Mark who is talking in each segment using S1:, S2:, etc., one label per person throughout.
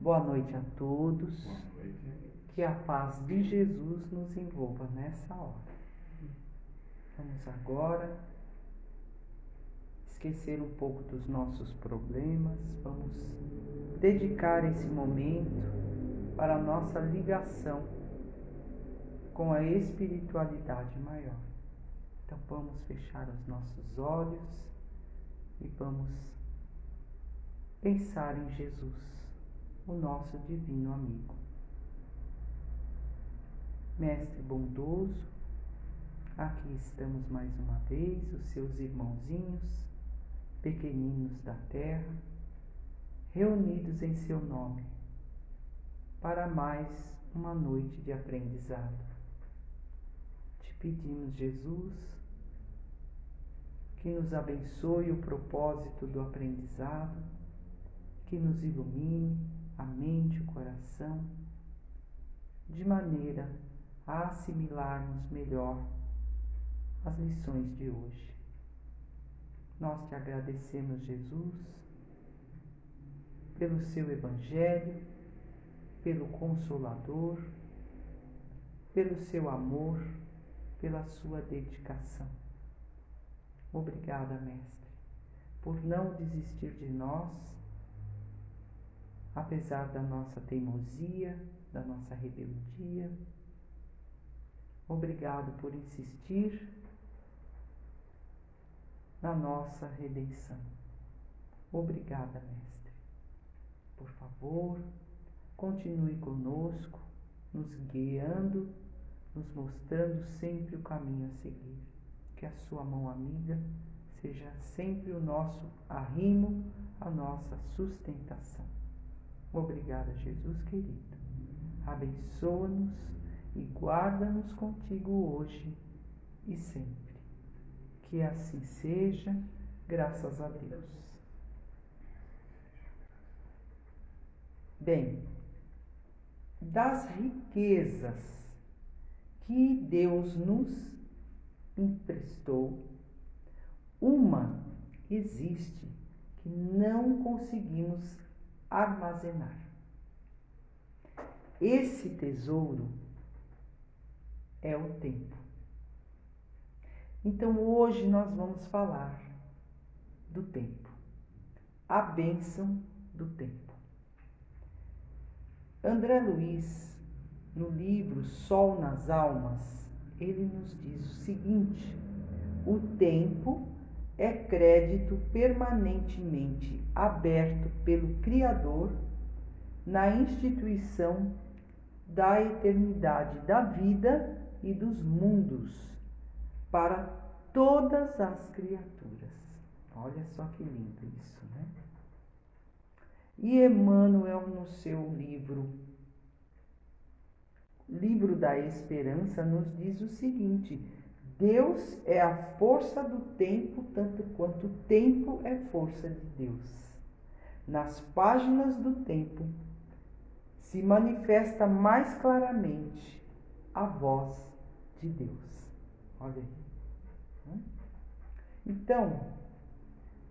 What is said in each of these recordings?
S1: Boa noite a todos. Que a paz de Jesus nos envolva nessa hora. Vamos agora esquecer um pouco dos nossos problemas. Vamos dedicar esse momento para a nossa ligação com a espiritualidade maior. Então vamos fechar os nossos olhos e vamos pensar em Jesus, o nosso divino amigo. Mestre bondoso, aqui estamos mais uma vez, os seus irmãozinhos, pequeninos da terra, reunidos em seu nome, para mais uma noite de aprendizado. Te pedimos, Jesus, que nos abençoe o propósito do aprendizado, que nos ilumine a mente, o coração, de maneira a assimilarmos melhor as lições de hoje. Nós te agradecemos, Jesus, pelo seu Evangelho, pelo Consolador, pelo seu amor, pela sua dedicação. Obrigada, Mestre, por não desistir de nós, apesar da nossa teimosia, da nossa rebeldia. Obrigado por insistir na nossa redenção. Obrigada, Mestre. Por favor, continue conosco, nos guiando, nos mostrando sempre o caminho a seguir. Que a sua mão amiga seja sempre o nosso arrimo, a nossa sustentação. Obrigada, Jesus querido. Abençoa-nos e guarda-nos contigo hoje e sempre. Que assim seja, graças a Deus. Bem, das riquezas que Deus nos emprestou, uma existe que não conseguimos armazenar. Esse tesouro é o tempo. Então hoje nós vamos falar do tempo, a bênção do tempo. André Luiz, no livro Sol nas Almas, ele nos diz o seguinte: o tempo é crédito permanentemente aberto pelo Criador na instituição da eternidade da vida e dos mundos para todas as criaturas. Olha só que lindo isso, né? E Emmanuel, no seu Livro da Esperança, nos diz o seguinte: Deus é a força do tempo, tanto quanto o tempo é força de Deus. Nas páginas do tempo se manifesta mais claramente a voz de Deus. Olha aí. Então,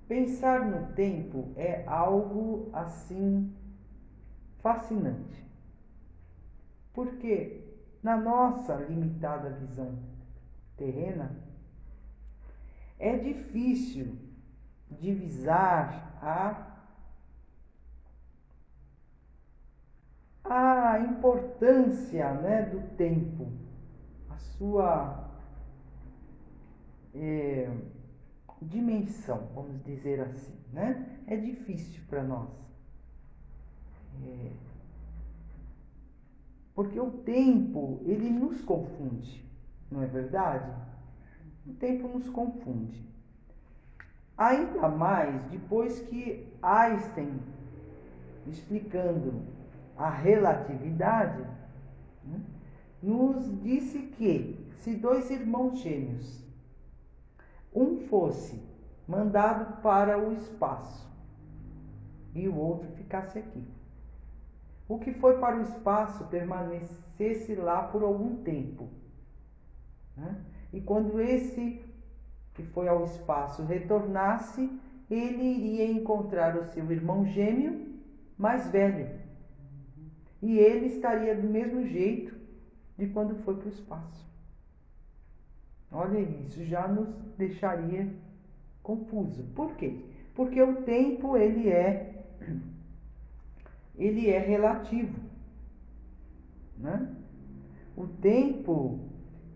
S1: pensar no tempo é algo assim fascinante. Porque na nossa limitada visão terrena, é difícil divisar a importância, né, do tempo, a sua dimensão, vamos dizer assim, né? É difícil para nós. Porque o tempo, ele nos confunde, não é verdade? O tempo nos confunde. Ainda mais depois que Einstein, explicando a relatividade, né, nos disse que se dois irmãos gêmeos, um fosse mandado para o espaço e o outro ficasse aqui, o que foi para o espaço permanecesse lá por algum tempo, né? E quando esse que foi ao espaço retornasse, ele iria encontrar o seu irmão gêmeo mais velho, E ele estaria do mesmo jeito de quando foi para o espaço. Olha, isso já nos deixaria confuso. Por quê? Porque o tempo ele é relativo, né? O tempo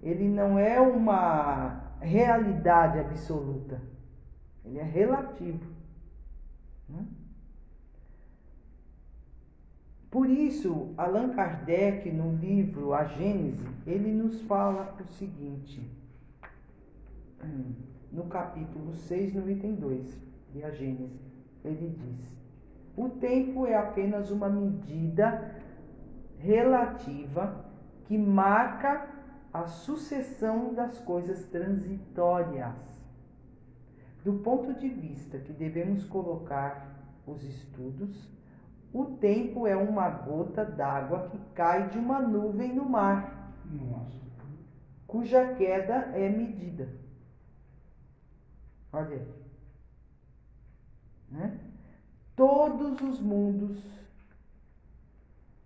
S1: ele não é uma realidade absoluta, ele é relativo, né? Por isso, Allan Kardec, no livro A Gênese, ele nos fala o seguinte, no capítulo 6, no item 2 de A Gênese, ele diz: o tempo é apenas uma medida relativa que marca a sucessão das coisas transitórias. Do ponto de vista que devemos colocar os estudos, o tempo é uma gota d'água que cai de uma nuvem no mar, cuja queda é medida. Olha aí, né? Todos os mundos,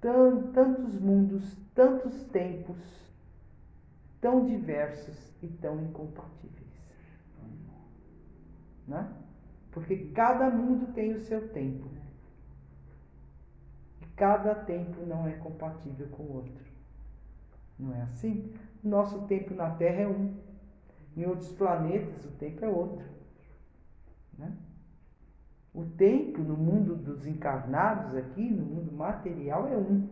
S1: tantos mundos, tantos tempos, tão diversos e tão incompatíveis, né? Porque cada mundo tem o seu tempo. E cada tempo não é compatível com o outro. Não é assim? Nosso tempo na Terra é um. Em outros planetas o tempo é outro, né? O tempo no mundo dos encarnados aqui, no mundo material, é um.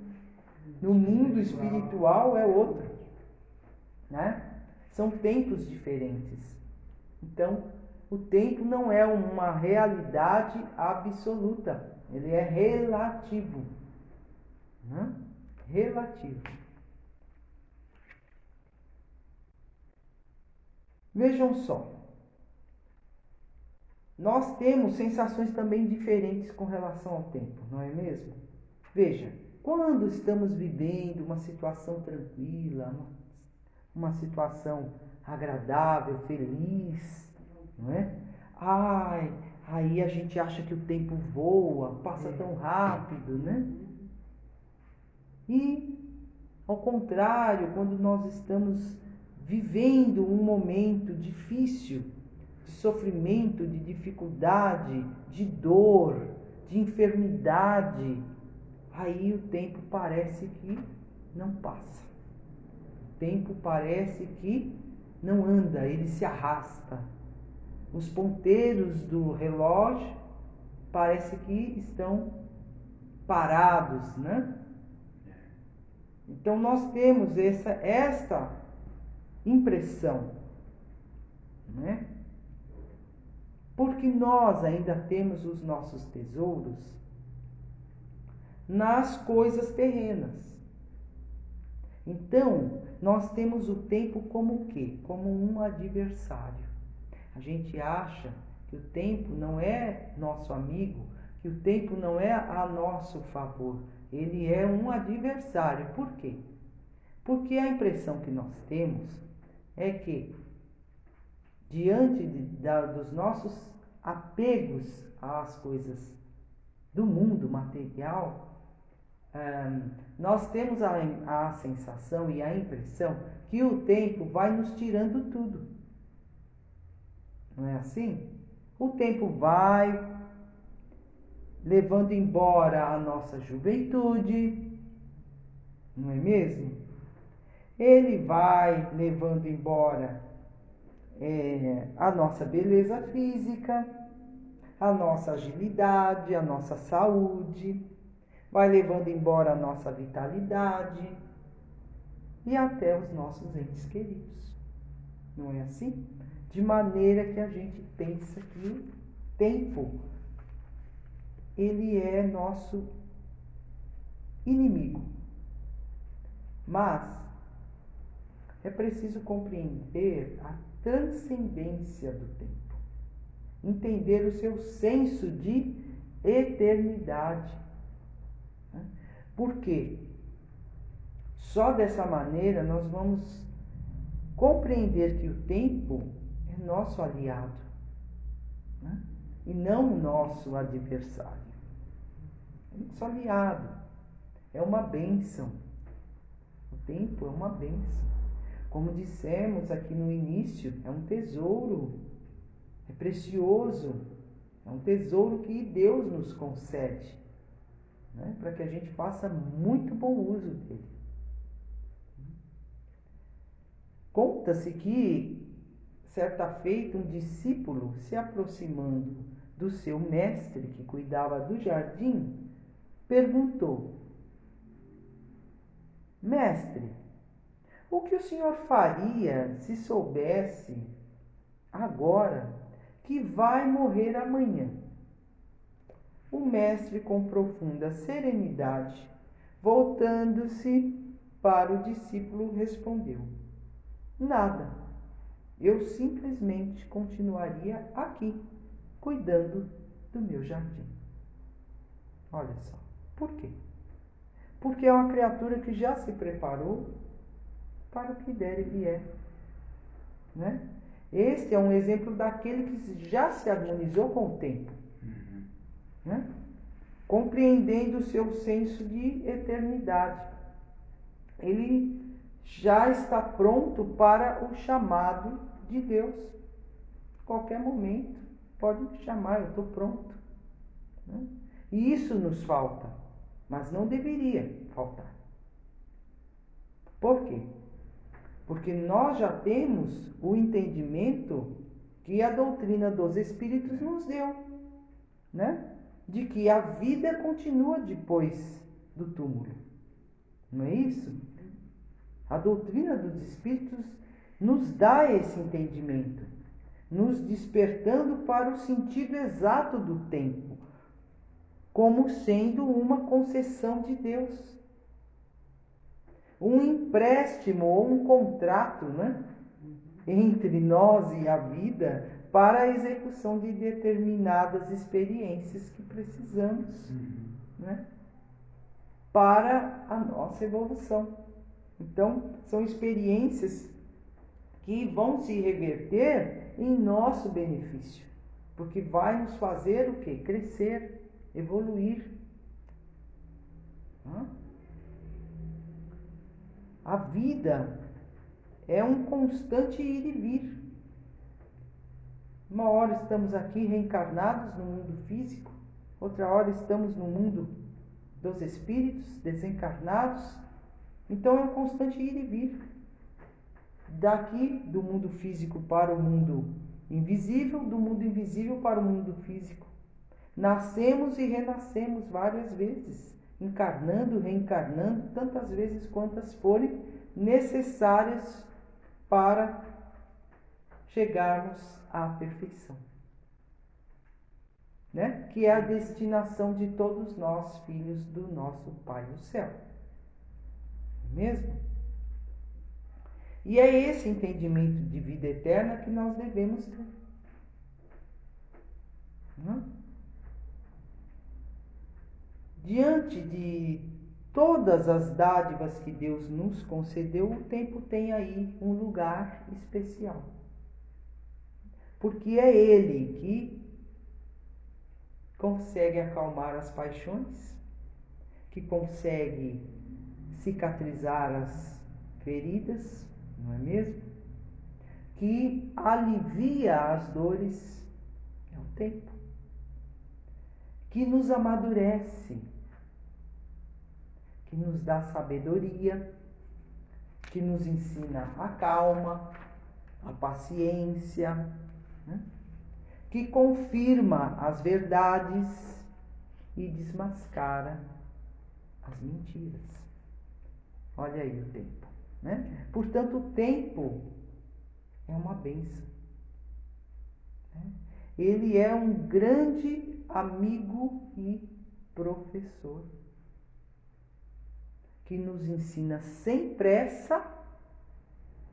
S1: No mundo espiritual é outro, né? São tempos diferentes. Então, o tempo não é uma realidade absoluta, ele é relativo, né? Relativo. Vejam só, nós temos sensações também diferentes com relação ao tempo, não é mesmo? Veja, quando estamos vivendo uma situação tranquila, uma situação agradável, feliz, não é? Ai, aí a gente acha que o tempo voa, passa tão rápido, né? E, ao contrário, quando nós estamos vivendo um momento difícil, de sofrimento, de dificuldade, de dor, de enfermidade, aí o tempo parece que não passa. O tempo parece que não anda, ele se arrasta. Os ponteiros do relógio parece que estão parados, né? Então nós temos esta impressão, né? Porque nós ainda temos os nossos tesouros nas coisas terrenas. Então, nós temos o tempo como o quê? Como um adversário. A gente acha que o tempo não é nosso amigo, que o tempo não é a nosso favor. Ele é um adversário. Por quê? Porque a impressão que nós temos é que, diante dos nossos apegos às coisas do mundo material, nós temos a sensação e a impressão que o tempo vai nos tirando tudo. Não é assim? O tempo vai levando embora a nossa juventude, não é mesmo? Ele vai levando embora a nossa beleza física, a nossa agilidade, a nossa saúde, vai levando embora a nossa vitalidade e até os nossos entes queridos. Não é assim? De maneira que a gente pensa que o tempo, ele é nosso inimigo. Mas é preciso compreender a transcendência do tempo, entender o seu senso de eternidade. Por quê? Só dessa maneira nós vamos compreender que o tempo é nosso aliado, né? E não o nosso adversário. É nosso aliado. é uma bênção. O tempo é uma bênção. Como dissemos aqui no início, é um tesouro, é precioso, é um tesouro que Deus nos concede, né? Para que a gente faça muito bom uso dele. Conta-se que, certa feita, um discípulo, se aproximando do seu mestre, que cuidava do jardim, perguntou: Mestre, o que o senhor faria se soubesse agora que vai morrer amanhã? O mestre, com profunda serenidade, voltando-se para o discípulo, respondeu: Nada. Eu simplesmente continuaria aqui, cuidando do meu jardim. Olha só. Por quê? Porque é uma criatura que já se preparou para o que der e vier, né? Este é um exemplo daquele que já se harmonizou com o tempo, né? Compreendendo o seu senso de eternidade. Ele já está pronto para o chamado de Deus. Qualquer momento pode me chamar, eu estou pronto, né? E isso nos falta, mas não deveria faltar. Por quê? Porque nós já temos o entendimento que a doutrina dos Espíritos nos deu, né? De que a vida continua depois do túmulo. Não é isso? A doutrina dos Espíritos nos dá esse entendimento, nos despertando para o sentido exato do tempo, como sendo uma concessão de Deus. Um empréstimo ou um contrato, né? Entre nós e a vida para a execução de determinadas experiências que precisamos, né? Para a nossa evolução. Então, são experiências que vão se reverter em nosso benefício, porque vai nos fazer o quê? Crescer, evoluir. A vida é um constante ir e vir. Uma hora estamos aqui reencarnados no mundo físico, outra hora estamos no mundo dos espíritos desencarnados. Então é um constante ir e vir. Daqui do mundo físico para o mundo invisível, do mundo invisível para o mundo físico. Nascemos e renascemos várias vezes, encarnando, reencarnando, tantas vezes quantas forem necessárias para chegarmos à perfeição, né? Que é a destinação de todos nós, filhos do nosso Pai do céu. Mesmo? E é esse entendimento de vida eterna que nós devemos ter. Diante de todas as dádivas que Deus nos concedeu, o tempo tem aí um lugar especial. Porque é Ele que consegue acalmar as paixões, que consegue cicatrizar as feridas, não é mesmo? Que alivia as dores, é o tempo. Que nos amadurece, que nos dá sabedoria, que nos ensina a calma, a paciência, né? Que confirma as verdades e desmascara as mentiras. Olha aí o tempo, né? Portanto, o tempo é uma bênção, né? Ele é um grande amigo e professor que nos ensina sem pressa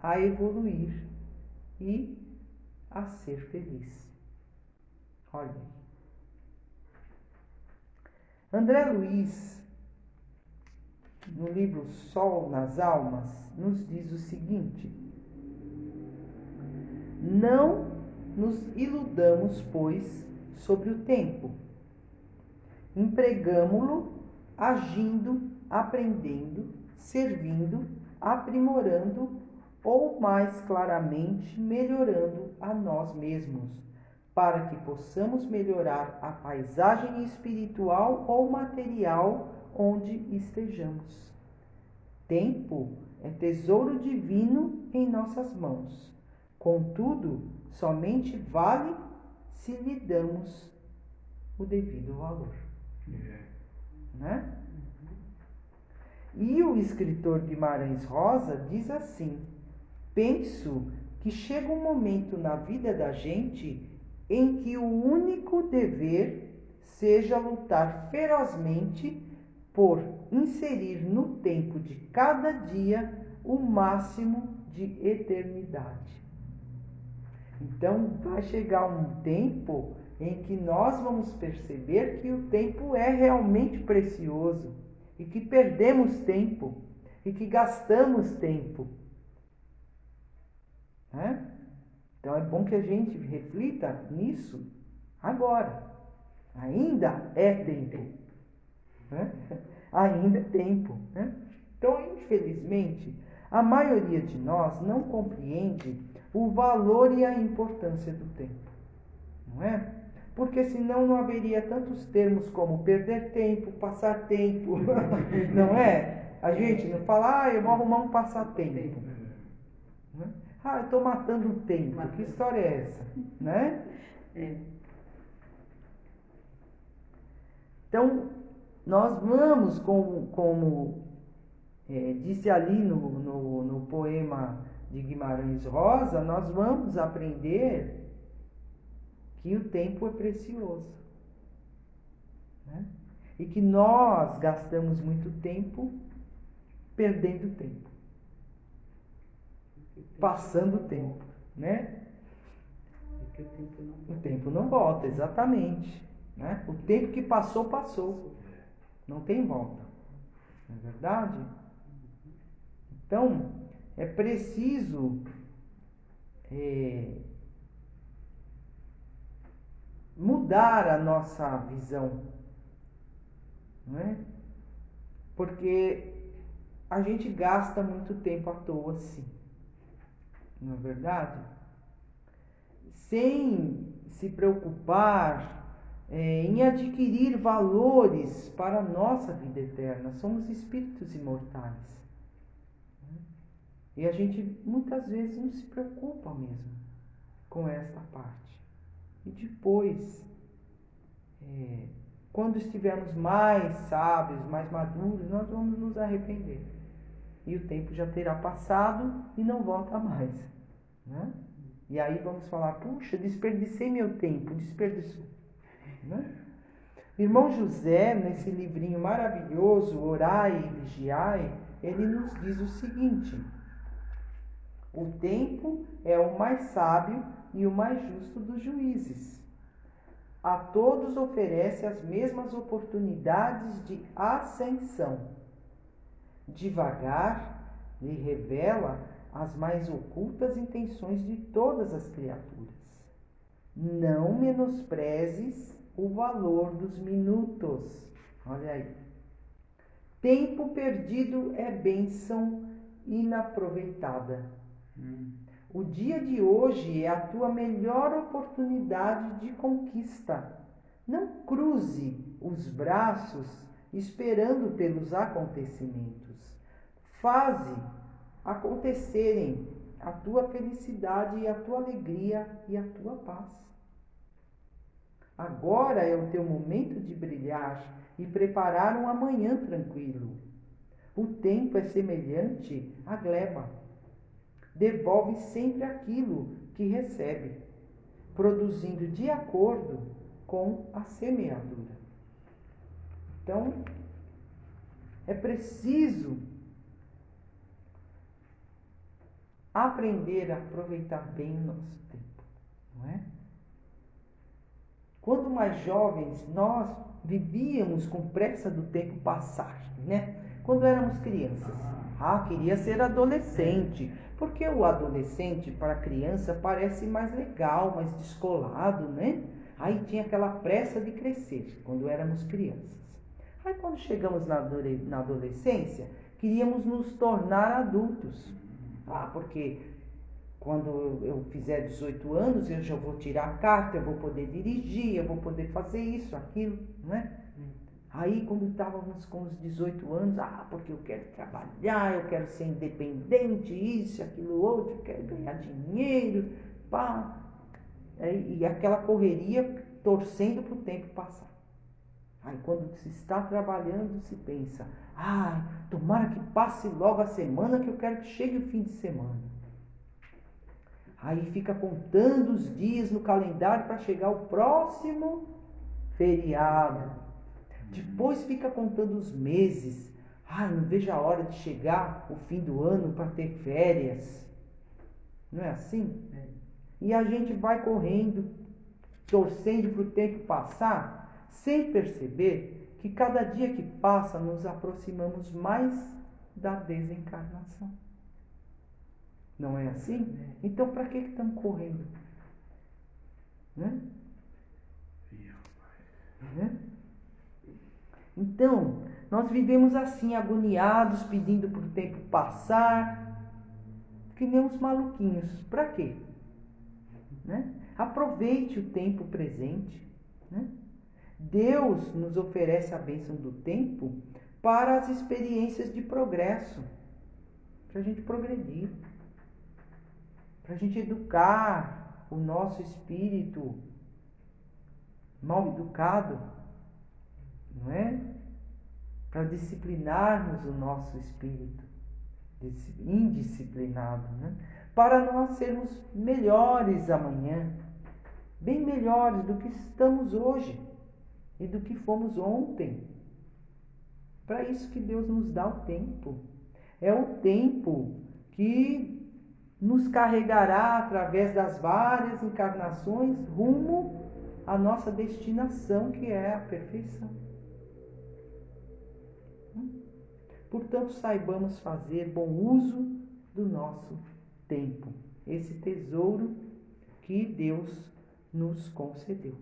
S1: a evoluir e a ser feliz. Olha aí. André Luiz, no livro Sol nas Almas, nos diz o seguinte: não nos iludamos, pois, sobre o tempo. Empregamo-lo agindo aprendendo, servindo, aprimorando ou, mais claramente, melhorando a nós mesmos, para que possamos melhorar a paisagem espiritual ou material onde estejamos. Tempo é tesouro divino em nossas mãos. Contudo, somente vale se lhe damos o devido valor. Né? E o escritor Guimarães Rosa diz assim: penso que chega um momento na vida da gente em que o único dever seja lutar ferozmente por inserir no tempo de cada dia o máximo de eternidade. Então vai chegar um tempo em que nós vamos perceber que o tempo é realmente precioso e que perdemos tempo e que gastamos tempo. Né? Então é bom que a gente reflita nisso agora. Ainda é tempo. Né? Ainda é tempo. Né? Então, infelizmente, a maioria de nós não compreende o valor e a importância do tempo. Não é? Porque senão não haveria tantos termos como perder tempo, passar tempo. Não é? A gente não fala, eu vou arrumar um passatempo. Né? Eu estou matando o tempo. Que história é essa? Né? Então, nós vamos, como disse ali no poema de Guimarães Rosa, nós vamos aprender que o tempo é precioso. Né? E que nós gastamos muito tempo perdendo tempo. Passando o tempo. Né? O tempo não volta, exatamente. Né? O tempo que passou, passou. Não tem volta. Não é verdade? Então, é preciso mudar a nossa visão, não é? Porque a gente gasta muito tempo à toa, sim, não é verdade? Sem se preocupar em adquirir valores para a nossa vida eterna. Somos espíritos imortais. Né? E a gente muitas vezes não se preocupa mesmo com esta parte. E depois, quando estivermos mais sábios, mais maduros, nós vamos nos arrepender. E o tempo já terá passado e não volta mais. Né? E aí vamos falar, puxa, desperdicei meu tempo, desperdiçou. Né? Irmão José, nesse livrinho maravilhoso, Orai e Vigiai, ele nos diz o seguinte: o tempo é o mais sábio e o mais justo dos juízes. A todos oferece as mesmas oportunidades de ascensão. Devagar lhe revela as mais ocultas intenções de todas as criaturas. Não menosprezes o valor dos minutos. Olha aí. Tempo perdido é bênção inaproveitada. O dia de hoje é a tua melhor oportunidade de conquista. Não cruze os braços esperando pelos acontecimentos. Faze acontecerem a tua felicidade e a tua alegria e a tua paz. Agora é o teu momento de brilhar e preparar um amanhã tranquilo. O tempo é semelhante à gleba. Devolve sempre aquilo que recebe, produzindo de acordo com a semeadura. Então, é preciso aprender a aproveitar bem o nosso tempo, não é? Quando mais jovens, nós vivíamos com pressa do tempo passar, né? Quando éramos crianças. Queria ser adolescente, porque o adolescente para a criança parece mais legal, mais descolado, né? Aí tinha aquela pressa de crescer, quando éramos crianças. Aí quando chegamos na adolescência, queríamos nos tornar adultos. Porque quando eu fizer 18 anos, eu já vou tirar a carta, eu vou poder dirigir, eu vou poder fazer isso, aquilo, não é? Aí quando estávamos com os 18 anos, porque eu quero trabalhar, eu quero ser independente, isso, aquilo, outro, eu quero ganhar dinheiro, pá. E aquela correria torcendo para o tempo passar. Aí quando se está trabalhando, se pensa, tomara que passe logo a semana, que eu quero que chegue o fim de semana. Aí fica contando os dias no calendário para chegar o próximo feriado. Depois fica contando os meses. Não vejo a hora de chegar o fim do ano para ter férias. Não é assim? E a gente vai correndo, torcendo para o tempo passar, sem perceber que cada dia que passa nos aproximamos mais da desencarnação. Não é assim? Então, para que estamos correndo? Né? Então, nós vivemos assim, agoniados, pedindo para o tempo passar, que nem uns maluquinhos. Para quê? Né? Aproveite o tempo presente. Né? Deus nos oferece a bênção do tempo para as experiências de progresso, para a gente progredir, para a gente educar o nosso espírito mal educado, não é? Para disciplinarmos o nosso espírito indisciplinado, né? Para nós sermos melhores amanhã, bem melhores do que estamos hoje e do que fomos ontem. Para isso que Deus nos dá o tempo. É o tempo que nos carregará através das várias encarnações rumo à nossa destinação, que é a perfeição. Portanto, saibamos fazer bom uso do nosso tempo, esse tesouro que Deus nos concedeu.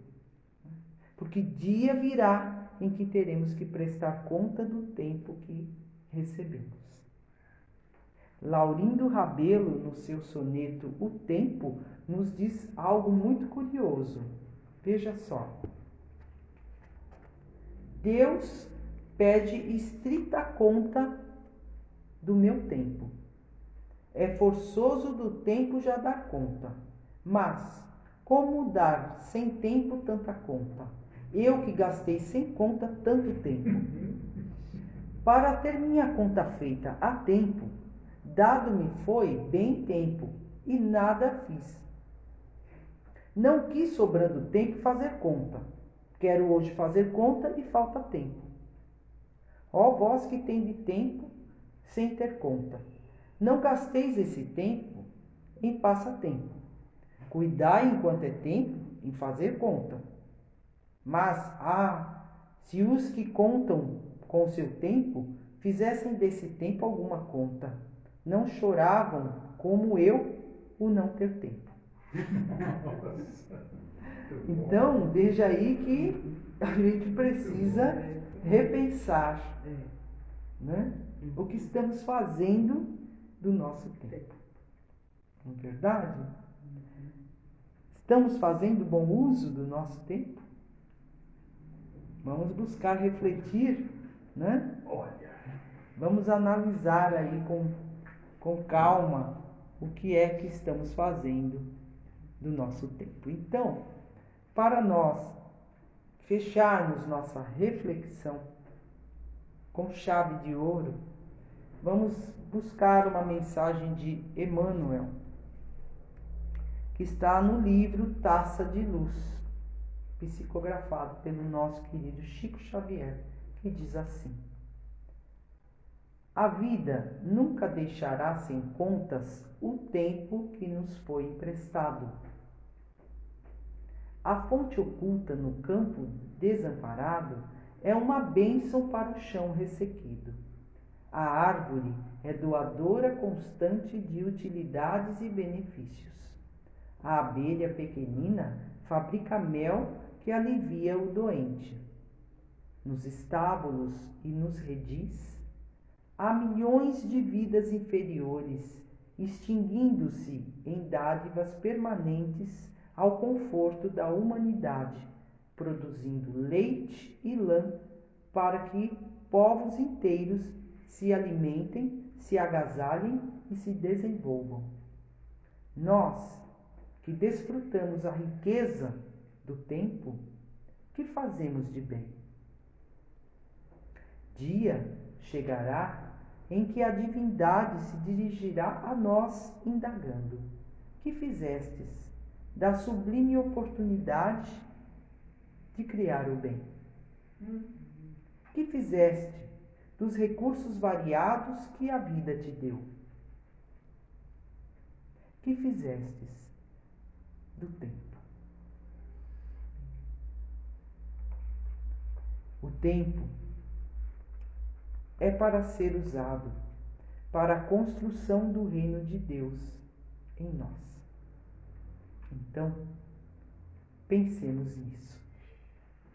S1: Porque dia virá em que teremos que prestar conta do tempo que recebemos. Laurindo Rabelo, no seu soneto O Tempo, nos diz algo muito curioso. Veja só. Deus pede estrita conta do meu tempo. É forçoso do tempo já dar conta. Mas como dar sem tempo tanta conta? Eu que gastei sem conta tanto tempo. Para ter minha conta feita a tempo, dado-me foi bem tempo, e nada fiz. Não quis, sobrando tempo, fazer conta. Quero hoje fazer conta e falta tempo. Ó vós que tendes tempo sem ter conta, não gasteis esse tempo em passatempo. Cuidai enquanto é tempo em fazer conta. Mas, se os que contam com seu tempo fizessem desse tempo alguma conta, não choravam como eu o não ter tempo. Então, veja aí que a gente precisa repensar, né, o que estamos fazendo do nosso tempo. Não é verdade? Estamos fazendo bom uso do nosso tempo? Vamos buscar refletir, né? Vamos analisar aí com calma o que é que estamos fazendo do nosso tempo. Então, para nós fecharmos nossa reflexão com chave de ouro, vamos buscar uma mensagem de Emmanuel, que está no livro Taça de Luz, psicografado pelo nosso querido Chico Xavier, que diz assim: a vida nunca deixará sem contas o tempo que nos foi emprestado. A fonte oculta no campo desamparado é uma bênção para o chão ressequido. A árvore é doadora constante de utilidades e benefícios. A abelha pequenina fabrica mel que alivia o doente. nos estábulos e nos redis, há milhões de vidas inferiores extinguindo-se em dádivas permanentes ao conforto da humanidade, produzindo leite e lã para que povos inteiros se alimentem, se agasalhem e se desenvolvam. Nós, que desfrutamos a riqueza do tempo, que fazemos de bem? Dia chegará em que a divindade se dirigirá a nós indagando: que fizestes da sublime oportunidade de criar o bem? Que fizeste dos recursos variados que a vida te deu? Que fizestes do tempo? O tempo é para ser usado para a construção do reino de Deus em nós. Então, pensemos nisso.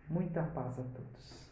S1: Muita paz a todos.